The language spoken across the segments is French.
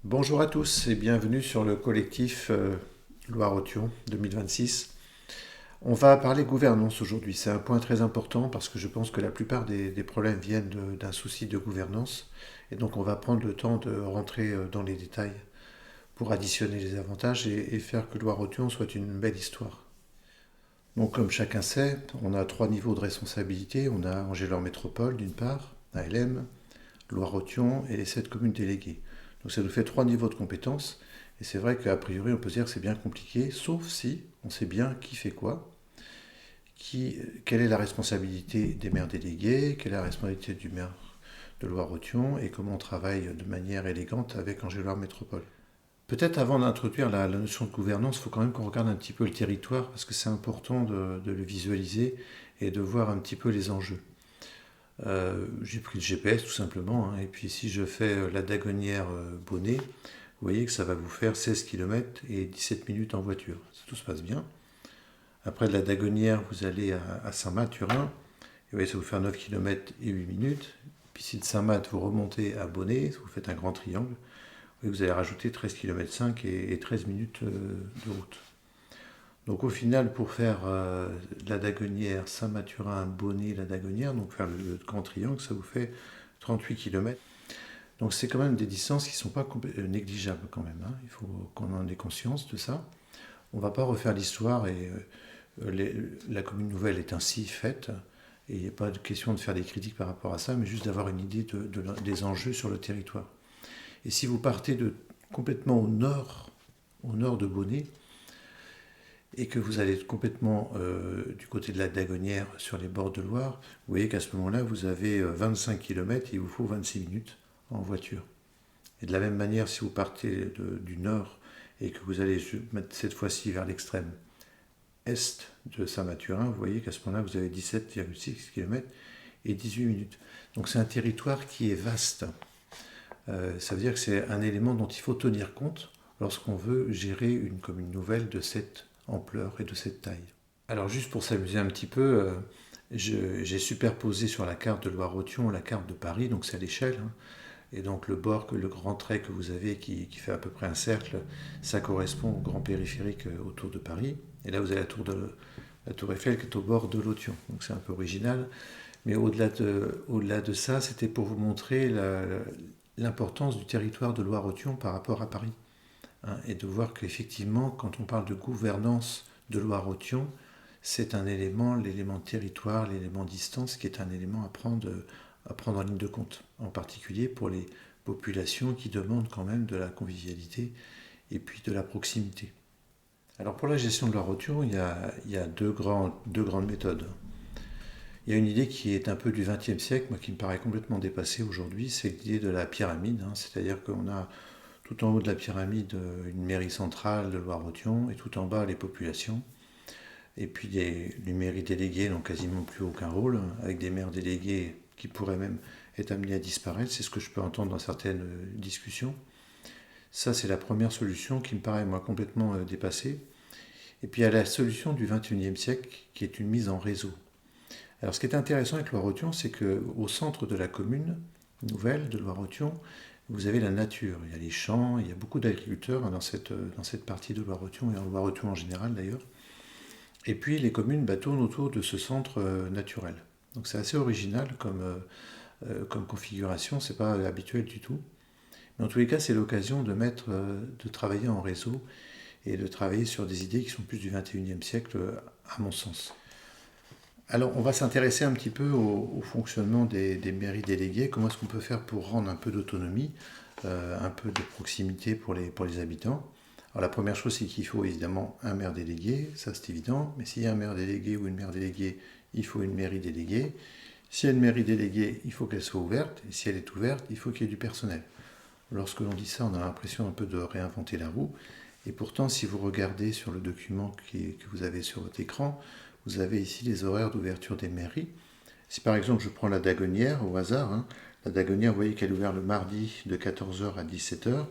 Bonjour à tous et bienvenue sur le collectif Loire-Othion 2026. On va parler gouvernance aujourd'hui. C'est un point très important parce que je pense que la plupart des problèmes viennent d'un souci de gouvernance. Et donc on va prendre le temps de rentrer dans les détails pour additionner les avantages et faire que Loire-Othion soit une belle histoire. Donc comme chacun sait, on a trois niveaux de responsabilité. On a Angers-Leur Métropole d'une part, ALM, Loire-Othion et les 7 communes déléguées. Donc ça nous fait trois niveaux de compétences. Et c'est vrai qu'a priori, on peut se dire que c'est bien compliqué, sauf si on sait bien qui fait quoi, quelle est la responsabilité des maires délégués, quelle est la responsabilité du maire de Loire-Othion et comment on travaille de manière élégante avec Angers-Loire Métropole. Peut-être avant d'introduire la notion de gouvernance, il faut quand même qu'on regarde un petit peu le territoire parce que c'est important de le visualiser et de voir un petit peu les enjeux. J'ai pris le GPS tout simplement, hein, et puis si je fais la Dagonnière Bonnet, vous voyez que ça va vous faire 16 km et 17 minutes en voiture. Si tout se passe bien. Après de la Dagonnière, vous allez à Saint-Mathurin, et vous voyez, ça vous fait 9 km et 8 minutes. Puis si de Saint-Math, vous remontez à Bonnet, vous faites un grand triangle, vous allez rajouter 13 km 5 et 13 minutes de route. Donc au final, pour faire la Dagonnière, Saint-Mathurin, Bonnet, la Dagonnière, donc faire le grand triangle, ça vous fait 38 km. Donc c'est quand même des distances qui ne sont pas négligeables quand même, hein. Il faut qu'on en ait conscience de ça. On ne va pas refaire l'histoire et la commune nouvelle est ainsi faite. Et il n'y a pas de question de faire des critiques par rapport à ça, mais juste d'avoir une idée des enjeux sur le territoire. Et si vous partez complètement au nord de Bonnet, et que vous allez complètement du côté de la Dagonnière sur les bords de Loire, vous voyez qu'à ce moment-là, vous avez 25 km et il vous faut 26 minutes en voiture. Et de la même manière, si vous partez du nord et que vous allez mettre cette fois-ci vers l'extrême est de Saint-Mathurin, vous voyez qu'à ce moment-là, vous avez 17,6 km et 18 minutes. Donc c'est un territoire qui est vaste. Ça veut dire que c'est un élément dont il faut tenir compte lorsqu'on veut gérer une commune nouvelle de cette ampleur et de cette taille. Alors juste pour s'amuser un petit peu, j'ai superposé sur la carte de Loire-Othion la carte de Paris, donc c'est à l'échelle, hein. Et donc le grand trait que vous avez qui fait à peu près un cercle, ça correspond au grand périphérique autour de Paris. Et là vous avez la tour Eiffel qui est au bord de l'Othion, donc c'est un peu original. Mais au-delà de ça, c'était pour vous montrer l'importance du territoire de Loire-Othion par rapport à Paris, hein, et de voir qu'effectivement, quand on parle de gouvernance de Loire-Othion, c'est un élément, l'élément territoire, l'élément distance, qui est un élément à prendre en ligne de compte, en particulier pour les populations qui demandent quand même de la convivialité et puis de la proximité. Alors pour la gestion de Loire-Othion, il y a deux grandes méthodes. Il y a une idée qui est un peu du XXe siècle, moi qui me paraît complètement dépassée aujourd'hui, c'est l'idée de la pyramide, hein, c'est-à-dire qu'on a tout en haut de la pyramide une mairie centrale de Loire-Othion et tout en bas les populations. Et puis les mairies déléguées n'ont quasiment plus aucun rôle, avec des maires délégués qui pourraient même être amenés à disparaître, c'est ce que je peux entendre dans certaines discussions. Ça, c'est la première solution qui me paraît, moi, complètement dépassée. Et puis il y a la solution du XXIe siècle qui est une mise en réseau. Alors ce qui est intéressant avec Loire-Othion, c'est qu'au centre de la commune nouvelle de Loire-Othion, vous avez la nature. Il y a les champs, il y a beaucoup d'agriculteurs dans cette partie de Loire-Othion et en Loire-Othion en général d'ailleurs. Et puis les communes tournent autour de ce centre naturel. Donc c'est assez original comme configuration, c'est pas habituel du tout. Mais en tous les cas, c'est l'occasion de travailler en réseau et de travailler sur des idées qui sont plus du XXIe siècle, à mon sens. Alors, on va s'intéresser un petit peu au fonctionnement des mairies déléguées. Comment est-ce qu'on peut faire pour rendre un peu d'autonomie, un peu de proximité pour les habitants. Alors, la première chose, c'est qu'il faut évidemment un maire délégué, ça c'est évident. Mais s'il y a un maire délégué ou une maire déléguée, il faut une mairie déléguée. S'il y a une mairie déléguée, il faut qu'elle soit ouverte. Et si elle est ouverte, il faut qu'il y ait du personnel. Lorsque l'on dit ça, on a l'impression un peu de réinventer la roue. Et pourtant, si vous regardez sur le document que vous avez sur votre écran, vous avez ici les horaires d'ouverture des mairies. Si par exemple je prends la Dagonnière au hasard, hein, la Dagonnière, vous voyez qu'elle est ouverte le mardi de 14h à 17h,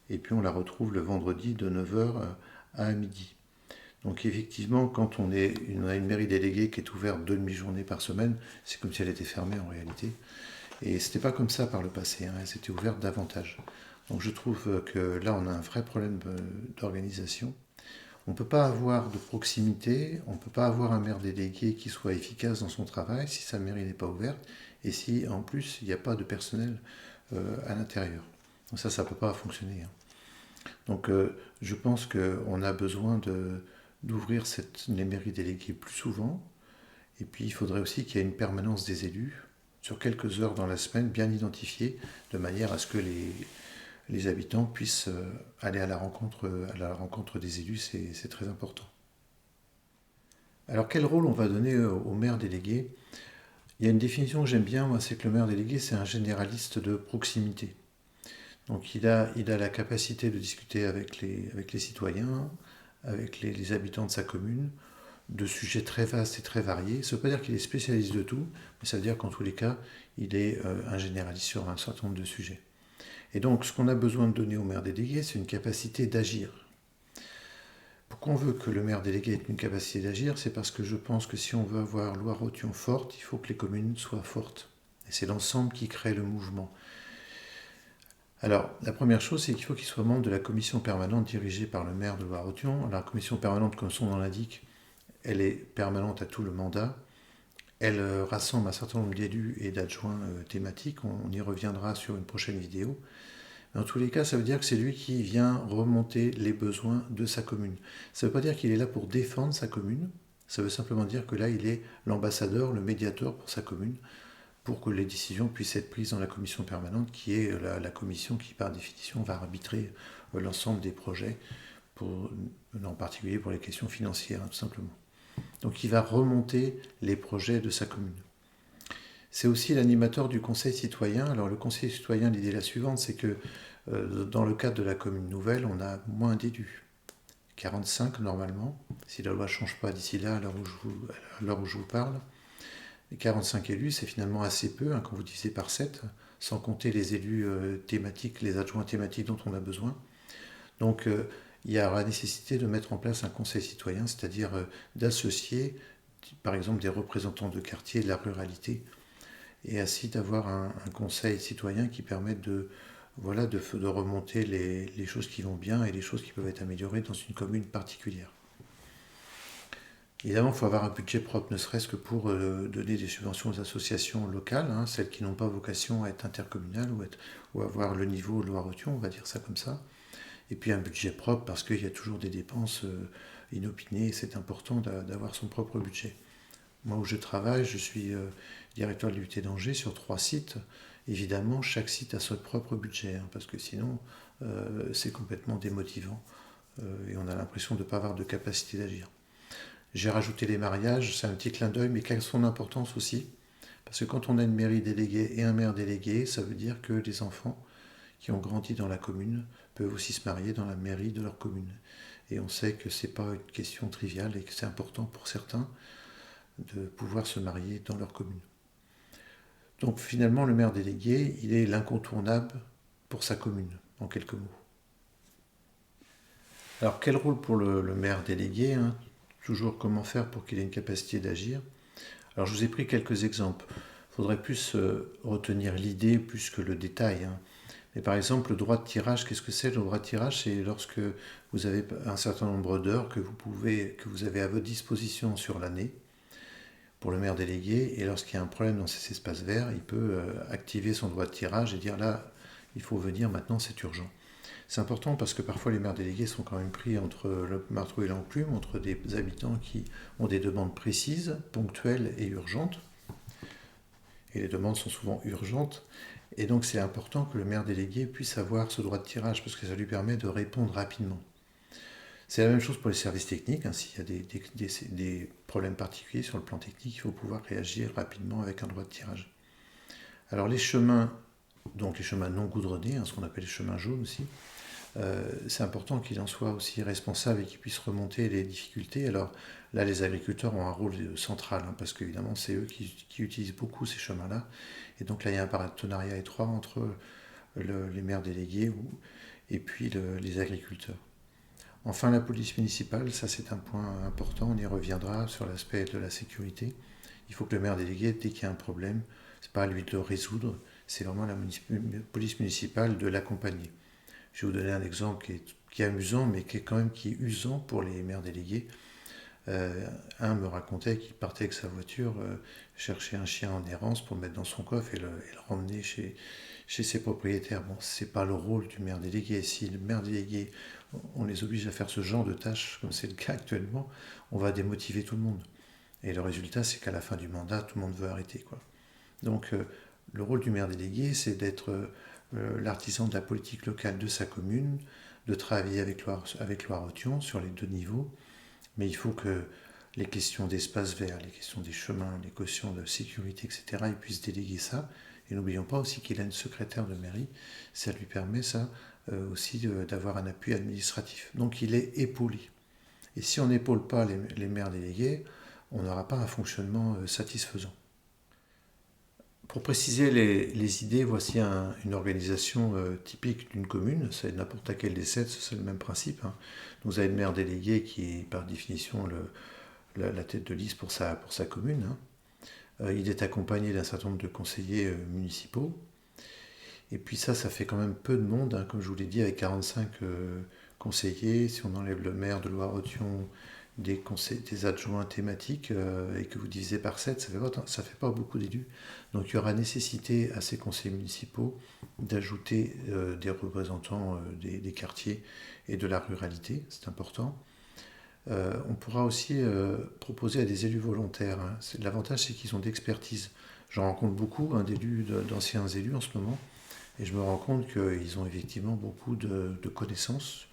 et puis on la retrouve le vendredi de 9h à midi. Donc effectivement, quand on a une mairie déléguée qui est ouverte 2 demi-journées par semaine, c'est comme si elle était fermée en réalité. Et ce n'était pas comme ça par le passé, hein, elle s'était ouverte davantage. Donc je trouve que là, on a un vrai problème d'organisation. On ne peut pas avoir de proximité, on ne peut pas avoir un maire délégué qui soit efficace dans son travail si sa mairie n'est pas ouverte et si en plus il n'y a pas de personnel à l'intérieur. Donc ça ne peut pas fonctionner, hein. Donc je pense qu'on a besoin d'ouvrir les mairies déléguées plus souvent. Et puis il faudrait aussi qu'il y ait une permanence des élus sur quelques heures dans la semaine bien identifiées, de manière à ce que les habitants puissent aller à la rencontre des élus, c'est très important. Alors quel rôle on va donner au maire délégué? Il y a une définition que j'aime bien, moi, c'est que le maire délégué, c'est un généraliste de proximité. Donc il a la capacité de discuter avec les citoyens, avec les habitants de sa commune, de sujets très vastes et très variés. Ça ne veut pas dire qu'il est spécialiste de tout, mais ça veut dire qu'en tous les cas, il est un généraliste sur un certain nombre de sujets. Et donc, ce qu'on a besoin de donner au maire délégué, c'est une capacité d'agir. Pourquoi on veut que le maire délégué ait une capacité d'agir? C'est parce que je pense que si on veut avoir Loire-Othion forte, il faut que les communes soient fortes. Et c'est l'ensemble qui crée le mouvement. Alors, la première chose, c'est qu'il faut qu'il soit membre de la commission permanente dirigée par le maire de Loire-Othion. La commission permanente, comme son nom l'indique, elle est permanente à tout le mandat. Elle rassemble un certain nombre d'élus et d'adjoints thématiques. On y reviendra sur une prochaine vidéo. Dans tous les cas, ça veut dire que c'est lui qui vient remonter les besoins de sa commune. Ça ne veut pas dire qu'il est là pour défendre sa commune. Ça veut simplement dire que là, il est l'ambassadeur, le médiateur pour sa commune, pour que les décisions puissent être prises dans la commission permanente, qui est la commission qui, par définition, va arbitrer l'ensemble des projets, en particulier pour les questions financières, tout simplement. Donc il va remonter les projets de sa commune. C'est aussi l'animateur du conseil citoyen. Alors le conseil citoyen, l'idée est la suivante, c'est que dans le cadre de la commune nouvelle, on a moins d'élus. 45 normalement, si la loi ne change pas d'ici là, à l'heure où je vous parle. Les 45 élus, c'est finalement assez peu, hein, quand vous divisez par 7, sans compter les élus thématiques, les adjoints thématiques dont on a besoin. Donc il y aura nécessité de mettre en place un conseil citoyen, c'est-à-dire d'associer par exemple des représentants de quartier de la ruralité, et ainsi d'avoir un conseil citoyen qui permette de remonter les choses qui vont bien et les choses qui peuvent être améliorées dans une commune particulière. Évidemment, il faut avoir un budget propre, ne serait-ce que pour donner des subventions aux associations locales, hein, celles qui n'ont pas vocation à être intercommunales ou avoir le niveau Loire-Othion, on va dire ça comme ça. Et puis un budget propre parce qu'il y a toujours des dépenses inopinées et c'est important d'avoir son propre budget. Moi où je travaille, je suis directeur de l'UT d'Angers sur 3 sites. Évidemment, chaque site a son propre budget, hein, parce que sinon c'est complètement démotivant et on a l'impression de ne pas avoir de capacité d'agir. J'ai rajouté les mariages, c'est un petit clin d'œil, mais quelle est son importance aussi? Parce que quand on a une mairie déléguée et un maire délégué, ça veut dire que les enfants qui ont grandi dans la commune peuvent aussi se marier dans la mairie de leur commune. Et on sait que ce n'est pas une question triviale et que c'est important pour certains de pouvoir se marier dans leur commune. Donc finalement, le maire délégué, il est l'incontournable pour sa commune, en quelques mots. Alors quel rôle pour le maire délégué, hein? Toujours comment faire pour qu'il ait une capacité d'agir. Alors je vous ai pris quelques exemples. Il faudrait plus retenir l'idée plus que le détail, hein. Mais par exemple, le droit de tirage, qu'est-ce que c'est? Le droit de tirage, c'est lorsque vous avez un certain nombre d'heures que vous avez à votre disposition sur l'année pour le maire délégué, et lorsqu'il y a un problème dans ces espaces verts, il peut activer son droit de tirage et dire là, il faut venir maintenant, c'est urgent. C'est important parce que parfois les maires délégués sont quand même pris entre le marteau et l'enclume, entre des habitants qui ont des demandes précises, ponctuelles et urgentes. Et les demandes sont souvent urgentes. Et donc c'est important que le maire délégué puisse avoir ce droit de tirage parce que ça lui permet de répondre rapidement. C'est la même chose pour les services techniques, hein. S'il y a des problèmes particuliers sur le plan technique, il faut pouvoir réagir rapidement avec un droit de tirage. Alors les chemins, donc les chemins non goudronnés, hein, ce qu'on appelle les chemins jaunes aussi, c'est important qu'il en soit aussi responsable et qu'il puisse remonter les difficultés. Alors là, les agriculteurs ont un rôle central, hein, parce qu'évidemment, c'est eux qui utilisent beaucoup ces chemins-là. Et donc là, il y a un partenariat étroit entre les maires délégués et puis les agriculteurs. Enfin, la police municipale, ça c'est un point important, on y reviendra sur l'aspect de la sécurité. Il faut que le maire délégué, dès qu'il y a un problème, c'est pas à lui de le résoudre, c'est vraiment la police municipale de l'accompagner. Je vais vous donner un exemple qui est amusant, mais qui est usant pour les maires délégués. Un me racontait qu'il partait avec sa voiture chercher un chien en errance pour le mettre dans son coffre et le ramener chez ses propriétaires. Bon, c'est pas le rôle du maire délégué. Si le maire délégué, on les oblige à faire ce genre de tâches, comme c'est le cas actuellement, on va démotiver tout le monde. Et le résultat, c'est qu'à la fin du mandat, tout le monde veut arrêter, quoi. Donc, le rôle du maire délégué, c'est d'être l'artisan de la politique locale de sa commune, de travailler avec Loire-Othion sur les deux niveaux, mais il faut que les questions d'espace vert, les questions des chemins, les questions de sécurité, etc., il puisse déléguer ça. Et n'oublions pas aussi qu'il a une secrétaire de mairie, ça lui permet ça aussi d'avoir un appui administratif. Donc il est épaulé. Et si on n'épaule pas les maires délégués, on n'aura pas un fonctionnement satisfaisant. Pour préciser les idées, voici une organisation typique d'une commune. C'est n'importe laquelle des sept, c'est le même principe, hein. Vous avez le maire délégué qui est par définition la tête de liste pour sa commune, hein. Il est accompagné d'un certain nombre de conseillers municipaux. Et puis ça fait quand même peu de monde, hein, comme je vous l'ai dit, avec 45 conseillers. Si on enlève le maire de Loire-Othion, des adjoints thématiques, et que vous divisez par 7, ça fait pas beaucoup d'élus. Donc il y aura nécessité à ces conseillers municipaux d'ajouter des représentants des quartiers et de la ruralité, c'est important. On pourra aussi proposer à des élus volontaires, hein. L'avantage, c'est qu'ils ont d'expertise. J'en rencontre beaucoup, hein, d'anciens élus en ce moment, et je me rends compte qu'ils ont effectivement beaucoup de connaissances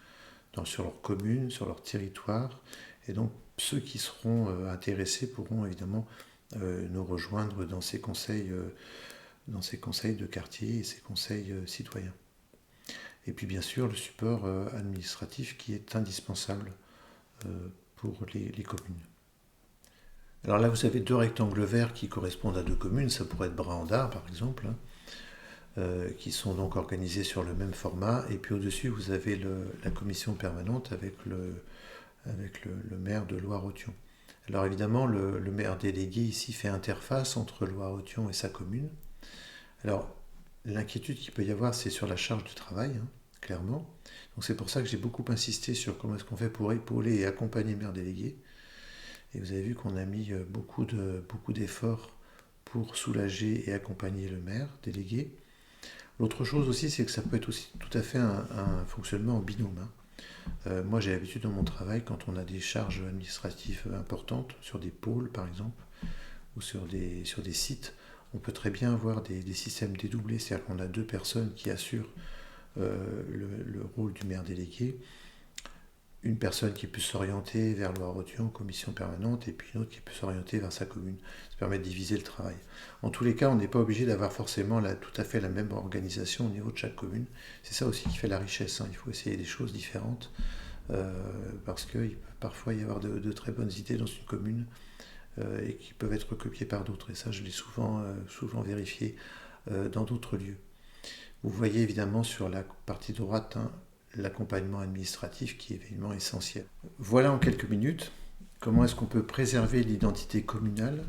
sur leur commune, sur leur territoire. Et donc, ceux qui seront intéressés pourront évidemment nous rejoindre dans ces conseils de quartier et ces conseils citoyens. Et puis, bien sûr, le support administratif qui est indispensable pour les communes. Alors là, vous avez deux rectangles verts qui correspondent à deux communes. Ça pourrait être Bras-en-Dard, par exemple, hein, qui sont donc organisés sur le même format. Et puis au-dessus, vous avez la commission permanente avec le maire de Loire-Othion. Alors évidemment, le maire délégué ici fait interface entre Loire-Othion et sa commune. Alors, l'inquiétude qu'il peut y avoir, c'est sur la charge de travail, hein, clairement. Donc c'est pour ça que j'ai beaucoup insisté sur comment est-ce qu'on fait pour épauler et accompagner le maire délégué. Et vous avez vu qu'on a mis beaucoup d'efforts pour soulager et accompagner le maire délégué. L'autre chose aussi, c'est que ça peut être aussi tout à fait un fonctionnement en binôme, hein. Moi, j'ai l'habitude dans mon travail, quand on a des charges administratives importantes, sur des pôles par exemple, ou sur des sites, on peut très bien avoir des systèmes dédoublés, c'est-à-dire qu'on a deux personnes qui assurent le rôle du maire délégué, une personne qui peut s'orienter vers Loire-Othion, commission permanente, et puis une autre qui peut s'orienter vers sa commune. Ça permet de diviser le travail. En tous les cas, on n'est pas obligé d'avoir forcément tout à fait la même organisation au niveau de chaque commune. C'est ça aussi qui fait la richesse, hein. Il faut essayer des choses différentes, parce qu'il peut parfois y avoir de très bonnes idées dans une commune, et qui peuvent être recopiées par d'autres. Et ça, je l'ai souvent vérifié dans d'autres lieux. Vous voyez évidemment sur la partie droite, hein, l'accompagnement administratif qui est évidemment essentiel. Voilà en quelques minutes comment est-ce qu'on peut préserver l'identité communale,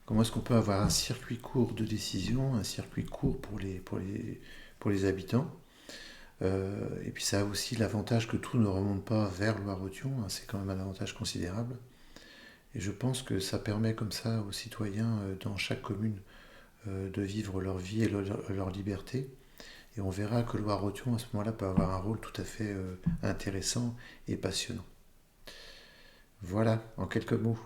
comment est-ce qu'on peut avoir un circuit court de décision, un circuit court pour les habitants. Et puis ça a aussi l'avantage que tout ne remonte pas vers Loire-Othion, hein, c'est quand même un avantage considérable. Et je pense que ça permet comme ça aux citoyens dans chaque commune de vivre leur vie et leur liberté. Et on verra que Loire-Othion, à ce moment-là, peut avoir un rôle tout à fait intéressant et passionnant. Voilà, en quelques mots.